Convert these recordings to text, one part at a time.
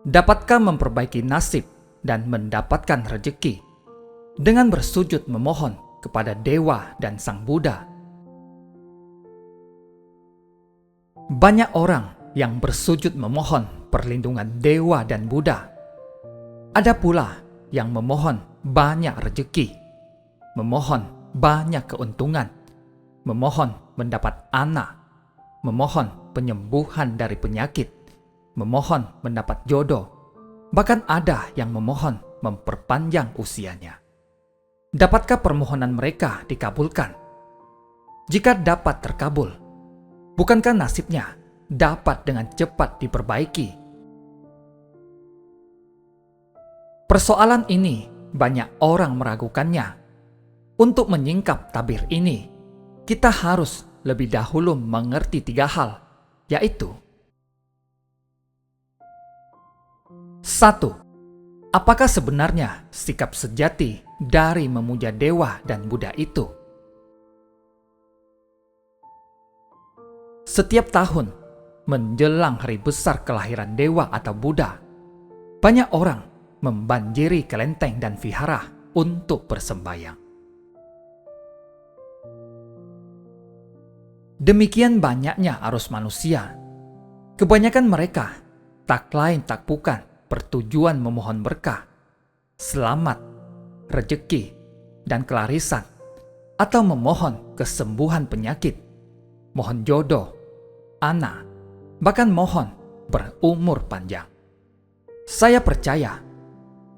Dapatkah memperbaiki nasib dan mendapatkan rejeki dengan bersujud memohon kepada Dewa dan Sang Buddha? Banyak orang yang bersujud memohon perlindungan Dewa dan Buddha. Ada pula yang memohon banyak rejeki, memohon banyak keuntungan, memohon mendapat anak, memohon penyembuhan dari penyakit, memohon mendapat jodoh, bahkan ada yang memohon memperpanjang usianya. Dapatkah permohonan mereka dikabulkan? Jika dapat terkabul, bukankah nasibnya dapat dengan cepat diperbaiki? Persoalan ini banyak orang meragukannya. Untuk menyingkap tabir ini, kita harus lebih dahulu mengerti 3 hal, yaitu: 1. Apakah sebenarnya sikap sejati dari memuja Dewa dan Buddha itu? Setiap tahun menjelang hari besar kelahiran Dewa atau Buddha, banyak orang membanjiri kelenteng dan vihara untuk bersembahyang. Demikian banyaknya arus manusia, kebanyakan mereka tak lain tak bukan bertujuan memohon berkah, selamat, rejeki, dan kelarisan, atau memohon kesembuhan penyakit, mohon jodoh, anak, bahkan mohon berumur panjang. Saya percaya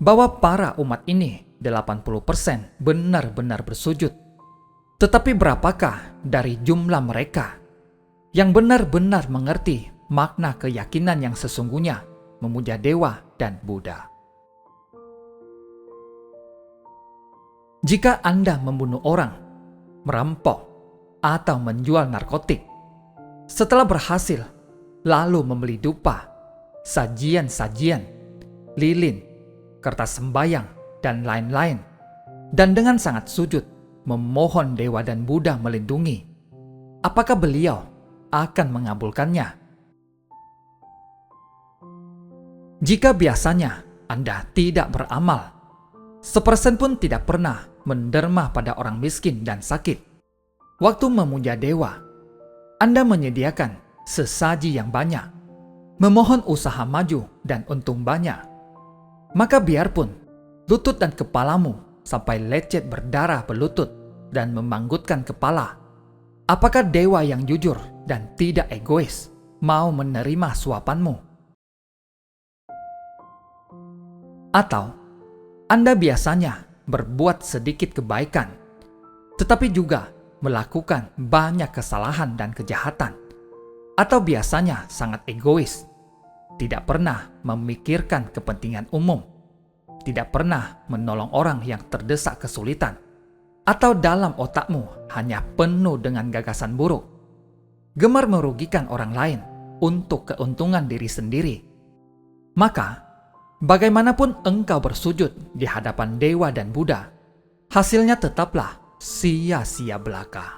bahwa para umat ini 80% benar-benar bersujud. Tetapi berapakah dari jumlah mereka yang benar-benar mengerti makna keyakinan yang sesungguhnya memuja Dewa dan Buddha? Jika Anda membunuh orang, merampok, atau menjual narkotik, setelah berhasil lalu membeli dupa, sajian-sajian, lilin, kertas sembayang, dan lain-lain, dan dengan sangat sujud memohon Dewa dan Buddha melindungi, apakah beliau akan mengabulkannya? Jika biasanya Anda tidak beramal, 1% pun tidak pernah menderma pada orang miskin dan sakit, waktu memuja Dewa, Anda menyediakan sesaji yang banyak, memohon usaha maju dan untung banyak, maka biarpun lutut dan kepalamu sampai lecet berdarah berlutut dan memanggutkan kepala, apakah Dewa yang jujur dan tidak egois mau menerima suapanmu? Atau Anda biasanya berbuat sedikit kebaikan, tetapi juga melakukan banyak kesalahan dan kejahatan, atau biasanya sangat egois, tidak pernah memikirkan kepentingan umum, tidak pernah menolong orang yang terdesak kesulitan, atau dalam otakmu hanya penuh dengan gagasan buruk, gemar merugikan orang lain untuk keuntungan diri sendiri, maka bagaimanapun engkau bersujud di hadapan Dewa dan Buddha, hasilnya tetaplah sia-sia belaka.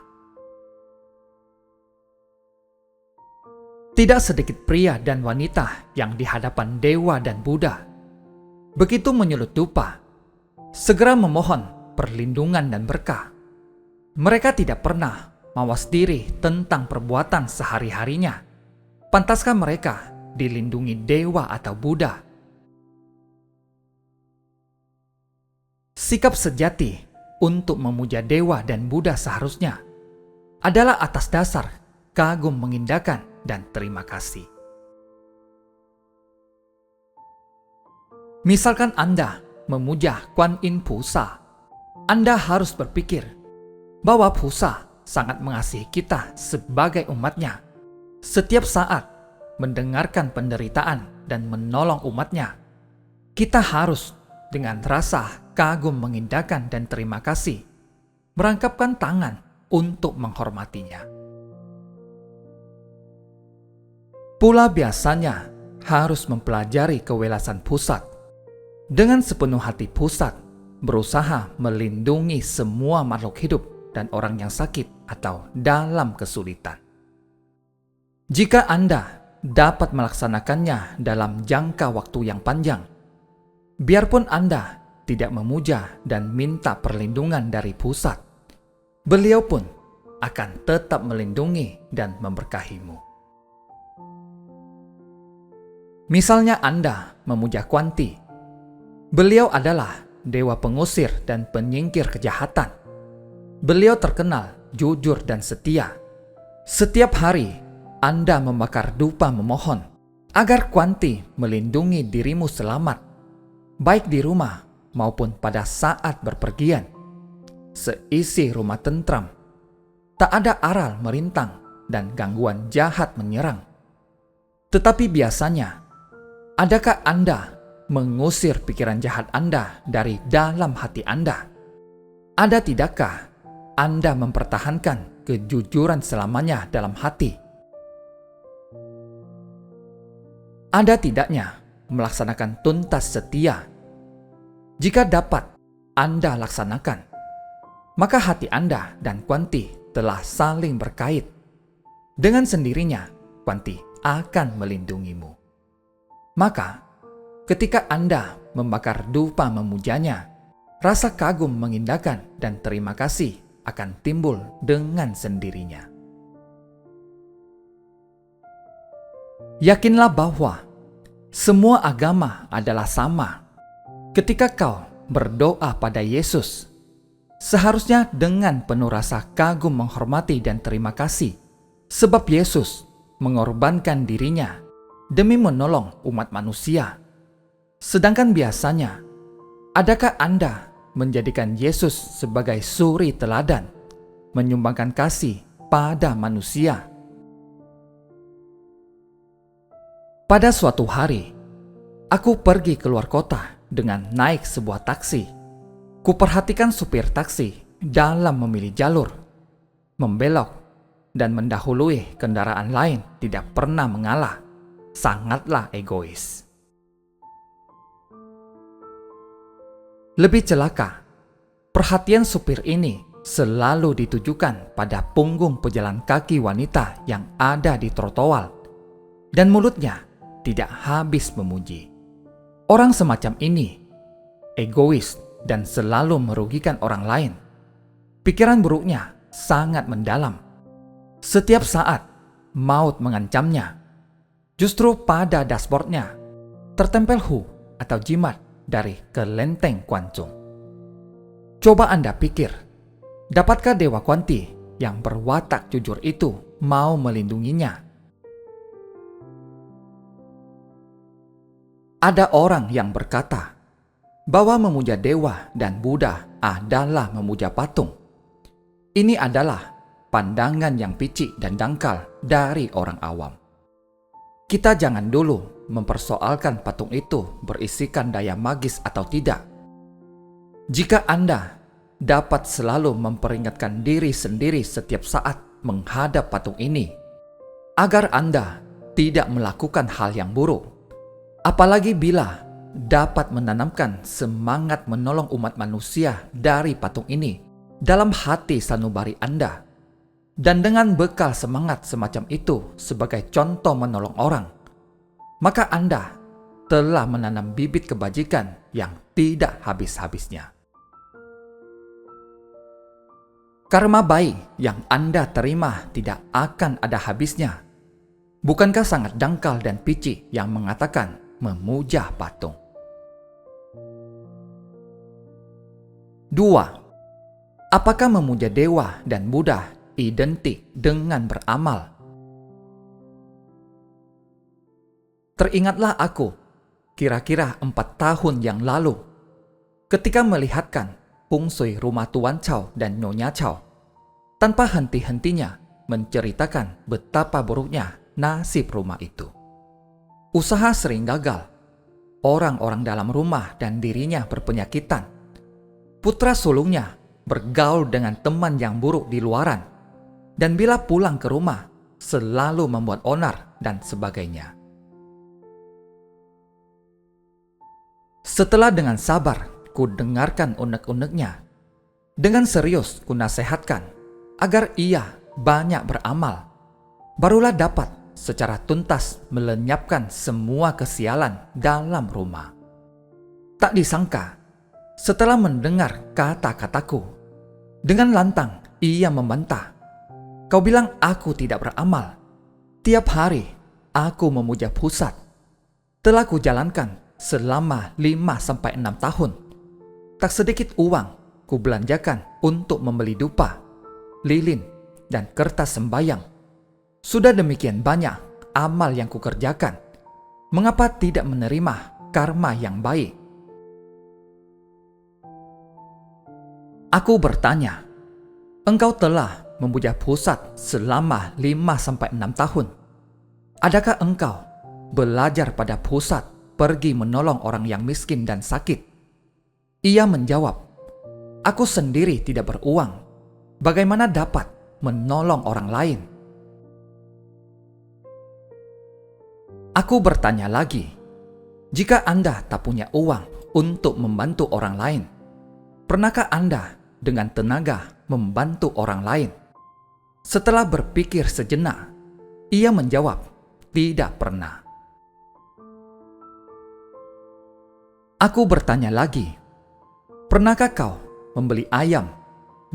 Tidak sedikit pria dan wanita yang di hadapan Dewa dan Buddha, begitu menyulut dupa, segera memohon perlindungan dan berkah. Mereka tidak pernah mawas diri tentang perbuatan sehari-harinya. Pantaskah mereka dilindungi Dewa atau Buddha? Sikap sejati untuk memuja Dewa dan Buddha seharusnya adalah atas dasar kagum mengindahkan dan terima kasih. Misalkan Anda memuja Kuan Yin Pusa, Anda harus berpikir bahwa Pusa sangat mengasihi kita sebagai umatnya. Setiap saat mendengarkan penderitaan dan menolong umatnya, kita harus dengan rasa kagum mengindahkan dan terima kasih merangkapkan tangan untuk menghormatinya. Pula biasanya harus mempelajari kewelasan pusat. Dengan sepenuh hati pusat berusaha melindungi semua makhluk hidup dan orang yang sakit atau dalam kesulitan. Jika Anda dapat melaksanakannya dalam jangka waktu yang panjang. Biarpun Anda tidak memuja dan minta perlindungan dari pusat, Beliau pun akan tetap melindungi dan memberkahimu. Misalnya Anda memuja Kwanti. Beliau adalah dewa pengusir dan penyingkir kejahatan. Beliau terkenal jujur dan setia. Setiap hari Anda membakar dupa memohon agar Kwanti melindungi dirimu selamat, baik di rumah maupun pada saat berpergian. Seisi rumah tentram, tak ada aral merintang dan gangguan jahat menyerang. Tetapi biasanya, adakah Anda mengusir pikiran jahat Anda dari dalam hati Anda? Ada tidakkah Anda mempertahankan kejujuran selamanya dalam hati? Ada tidaknya melaksanakan tuntas setia? Jika dapat Anda laksanakan, maka hati Anda dan Kwanti telah saling berkait. Dengan sendirinya, Kwanti akan melindungimu. Maka, ketika Anda membakar dupa memujanya, rasa kagum mengindahkan dan terima kasih akan timbul dengan sendirinya. Yakinlah bahwa semua agama adalah sama. Ketika kau berdoa pada Yesus, seharusnya dengan penuh rasa kagum menghormati dan terima kasih, sebab Yesus mengorbankan dirinya demi menolong umat manusia. Sedangkan biasanya, adakah Anda menjadikan Yesus sebagai suri teladan, menyumbangkan kasih pada manusia? Pada suatu hari, aku pergi keluar kota dengan naik sebuah taksi. Kuperhatikan supir taksi dalam memilih jalur, membelok, dan mendahului kendaraan lain tidak pernah mengalah. Sangatlah egois. Lebih celaka, perhatian supir ini selalu ditujukan pada punggung pejalan kaki wanita yang ada di trotoar, dan mulutnya tidak habis memuji. Orang semacam ini egois dan selalu merugikan orang lain. Pikiran buruknya sangat mendalam. Setiap saat maut mengancamnya. Justru pada dashboardnya tertempel hu atau jimat dari kelenteng Kwantung. Coba Anda pikir, dapatkah Dewa Kwanti yang berwatak jujur itu mau melindunginya? Ada orang yang berkata bahwa memuja dewa dan Buddha adalah memuja patung. Ini adalah pandangan yang picik dan dangkal dari orang awam. Kita jangan dulu mempersoalkan patung itu berisikan daya magis atau tidak. Jika Anda dapat selalu memperingatkan diri sendiri setiap saat menghadap patung ini, agar Anda tidak melakukan hal yang buruk, apalagi bila dapat menanamkan semangat menolong umat manusia dari patung ini dalam hati sanubari Anda, dan dengan bekal semangat semacam itu sebagai contoh menolong orang, maka Anda telah menanam bibit kebajikan yang tidak habis-habisnya. Karma baik yang Anda terima tidak akan ada habisnya. Bukankah sangat dangkal dan picik yang mengatakan memuja patung? 2. Apakah memuja dewa dan Buddha identik dengan beramal? Teringatlah aku, kira-kira 4 tahun yang lalu, ketika melihatkan Feng Shui rumah Tuan Chow dan Nyonya Chow, tanpa henti-hentinya menceritakan betapa buruknya nasib rumah itu. Usaha sering gagal, orang-orang dalam rumah dan dirinya berpenyakitan. Putra sulungnya bergaul dengan teman yang buruk di luaran, dan bila pulang ke rumah selalu membuat onar dan sebagainya. Setelah dengan sabar ku dengarkan unek-uneknya, dengan serius ku nasihatkan agar ia banyak beramal, barulah dapat secara tuntas melenyapkan semua kesialan dalam rumah. Tak disangka, setelah mendengar kata-kataku, dengan lantang ia membantah. Kau bilang aku tidak beramal. Tiap hari aku memuja pusat. Telah kujalankan selama 5-6 tahun. Tak sedikit uang kubelanjakan untuk membeli dupa, lilin, dan kertas sembayang. Sudah demikian banyak amal yang kukerjakan. Mengapa tidak menerima karma yang baik? Aku bertanya, engkau telah memuja pusat selama 5-6 tahun. Adakah engkau belajar pada pusat pergi menolong orang yang miskin dan sakit? Ia menjawab, aku sendiri tidak beruang. Bagaimana dapat menolong orang lain? Aku bertanya lagi, jika Anda tak punya uang untuk membantu orang lain, pernahkah Anda dengan tenaga membantu orang lain? Setelah berpikir sejenak, ia menjawab, tidak pernah. Aku bertanya lagi, pernahkah kau membeli ayam,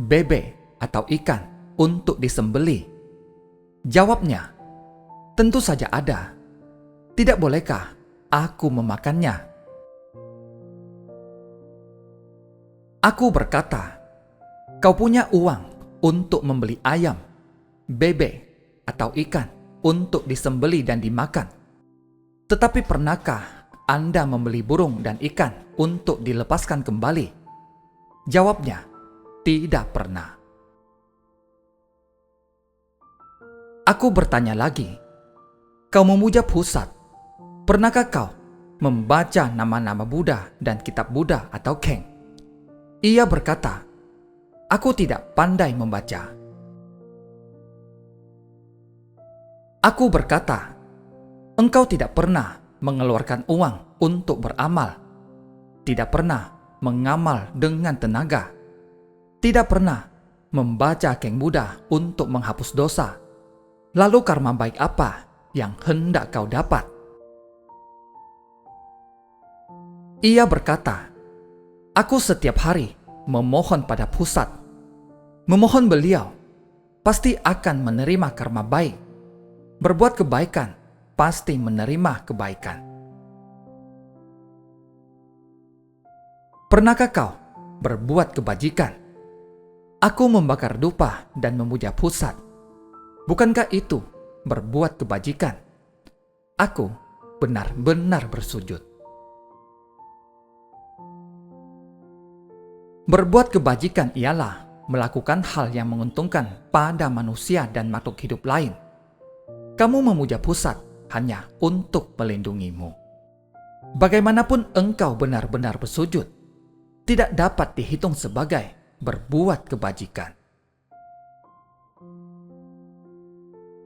bebek, atau ikan untuk disembelih? Jawabnya, tentu saja ada. Tidak bolehkah aku memakannya? Aku berkata, kau punya uang untuk membeli ayam, bebek, atau ikan untuk disembelih dan dimakan. Tetapi pernahkah Anda membeli burung dan ikan untuk dilepaskan kembali? Jawabnya, tidak pernah. Aku bertanya lagi, kau memuja pusat. Pernahkah kau membaca nama-nama Buddha dan kitab Buddha atau Keng? Ia berkata, aku tidak pandai membaca. Aku berkata, engkau tidak pernah mengeluarkan uang untuk beramal, tidak pernah mengamal dengan tenaga, tidak pernah membaca Keng Buddha untuk menghapus dosa. Lalu karma baik apa yang hendak kau dapat? Ia berkata, aku setiap hari memohon pada pusat. Memohon beliau, pasti akan menerima karma baik. Berbuat kebaikan, pasti menerima kebaikan. Pernahkah kau berbuat kebajikan? Aku membakar dupa dan memuja pusat. Bukankah itu berbuat kebajikan? Aku benar-benar bersujud. Berbuat kebajikan ialah melakukan hal yang menguntungkan pada manusia dan makhluk hidup lain. Kamu memuja pusat hanya untuk melindungimu. Bagaimanapun engkau benar-benar bersujud, tidak dapat dihitung sebagai berbuat kebajikan.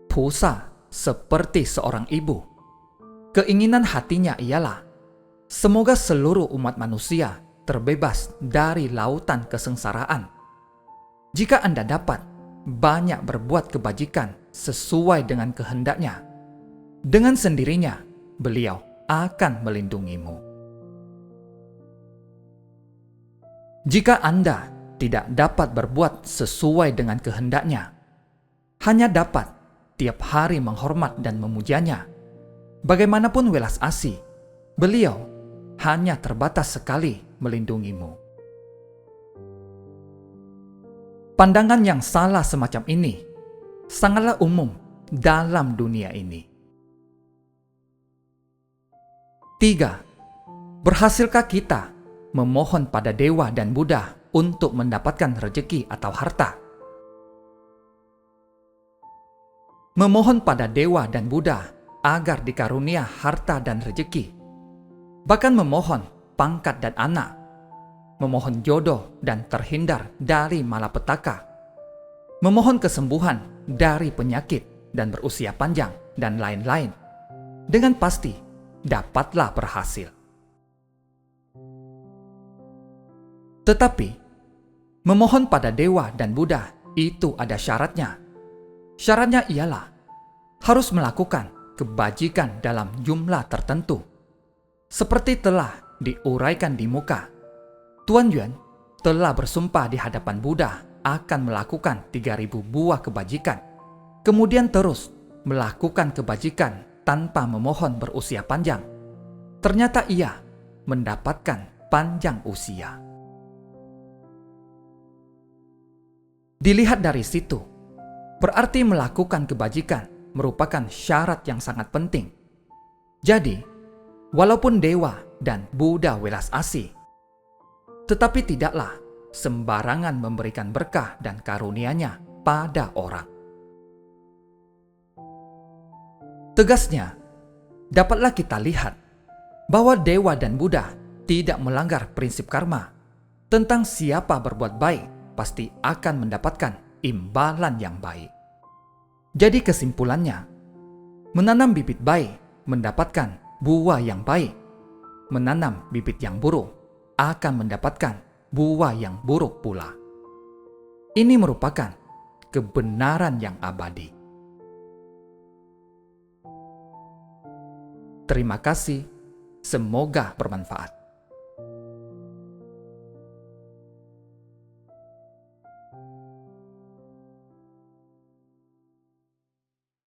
Pusa seperti seorang ibu. Keinginan hatinya ialah, semoga seluruh umat manusia terbebas dari lautan kesengsaraan. Jika Anda dapat banyak berbuat kebajikan sesuai dengan kehendaknya, dengan sendirinya beliau akan melindungimu. Jika Anda tidak dapat berbuat sesuai dengan kehendaknya, hanya dapat tiap hari menghormat dan memujanya, bagaimanapun welas asih, beliau hanya terbatas sekali melindungimu. Pandangan yang salah semacam ini sangatlah umum dalam dunia ini. 3. Berhasilkah kita memohon pada dewa dan Buddha untuk mendapatkan rejeki atau harta? Memohon pada dewa dan Buddha agar dikarunia harta dan rejeki, bahkan memohon pangkat dan anak, memohon jodoh dan terhindar dari malapetaka, memohon kesembuhan dari penyakit dan berusia panjang, dan lain-lain, dengan pasti dapatlah berhasil. Tetapi, memohon pada dewa dan Buddha itu ada syaratnya. Syaratnya ialah, harus melakukan kebajikan dalam jumlah tertentu. Seperti telah diuraikan di muka, Tuan Yuan telah bersumpah di hadapan Buddha akan melakukan 3.000 buah kebajikan, kemudian terus melakukan kebajikan tanpa memohon berusia panjang. Ternyata ia mendapatkan panjang usia. Dilihat dari situ, berarti melakukan kebajikan merupakan syarat yang sangat penting. Jadi, walaupun dewa dan Buddha welas asih, tetapi tidaklah sembarangan memberikan berkah dan karunia-Nya pada orang. Tegasnya, dapatlah kita lihat bahwa dewa dan Buddha tidak melanggar prinsip karma tentang siapa berbuat baik pasti akan mendapatkan imbalan yang baik. Jadi kesimpulannya, menanam bibit baik mendapatkan buah yang baik, menanam bibit yang buruk akan mendapatkan buah yang buruk pula. Ini merupakan kebenaran yang abadi. Terima kasih, semoga bermanfaat.